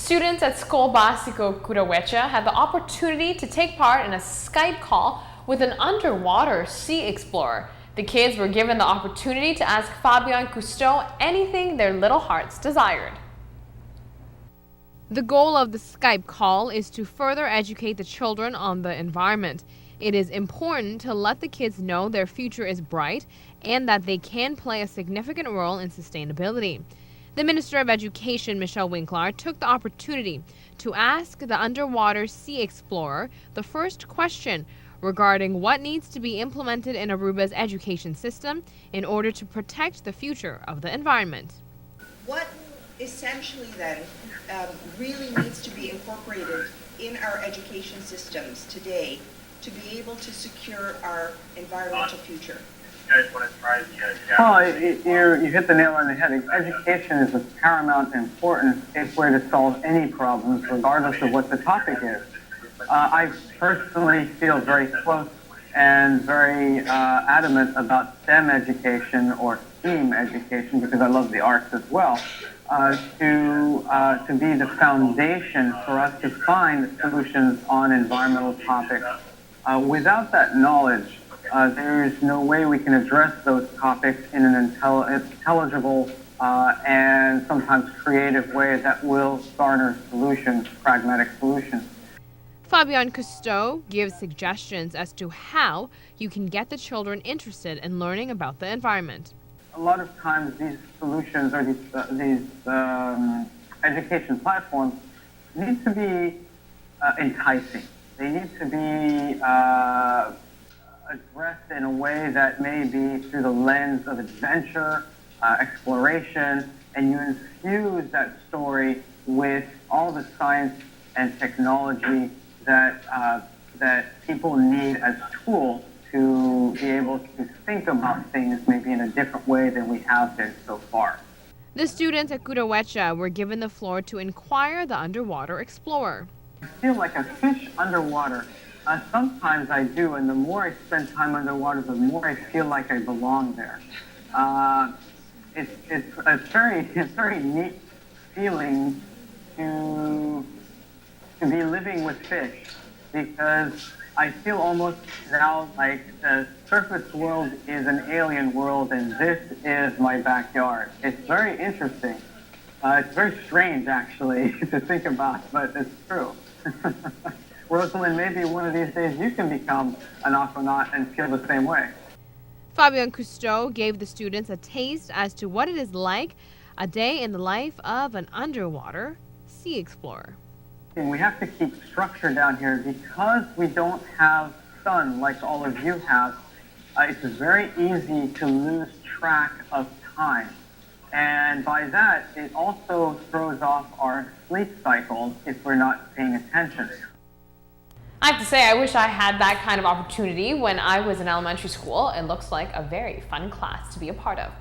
Students at Skol Basico Kudawecha had the opportunity to take part in a Skype call with an underwater sea explorer. The kids were given the opportunity to ask Fabian Cousteau anything their little hearts desired. The goal of the Skype call is to further educate the children on the environment. It is important to let the kids know their future is bright and that they can play a significant role in sustainability. The Minister of Education, Michelle Winkler, took the opportunity to ask the underwater sea explorer the first question regarding what needs to be implemented in Aruba's education system in order to protect the future of the environment. What essentially then really needs to be incorporated in our education systems today to be able to secure our environmental future? Well, you hit the nail on the head. Education is of paramount importance if we're to solve any problems, regardless of what the topic is. I personally feel very close and very adamant about STEM education or STEAM education, because I love the arts as well, to be the foundation for us to find solutions on environmental topics. Without that knowledge, there is no way we can address those topics in an intelligible and sometimes creative way that will garner solutions, pragmatic solutions. Fabian Cousteau gives suggestions as to how you can get the children interested in learning about the environment. A lot of times these solutions or these education platforms need to be enticing. They need to be addressed in a way that may be through the lens of adventure, exploration, and you infuse that story with all the science and technology that people need as tools to be able to think about things maybe in a different way than we have been so far. The students at Kudawecha were given the floor to inquire the underwater explorer. I feel like a fish underwater. Sometimes I do, and the more I spend time underwater, the more I feel like I belong there. It's a very neat feeling to be living with fish, because I feel almost now like the surface world is an alien world and this is my backyard. It's very interesting. It's very strange, actually, to think about, but it's true. Rosalind, maybe one of these days you can become an aquanaut and feel the same way. Fabian Cousteau gave the students a taste as to what it is like a day in the life of an underwater sea explorer. We have to keep structure down here because we don't have sun like all of you have. It's very easy to lose track of time. And by that, it also throws off our sleep cycles if we're not paying attention. I have to say, I wish I had that kind of opportunity when I was in elementary school. It looks like a very fun class to be a part of.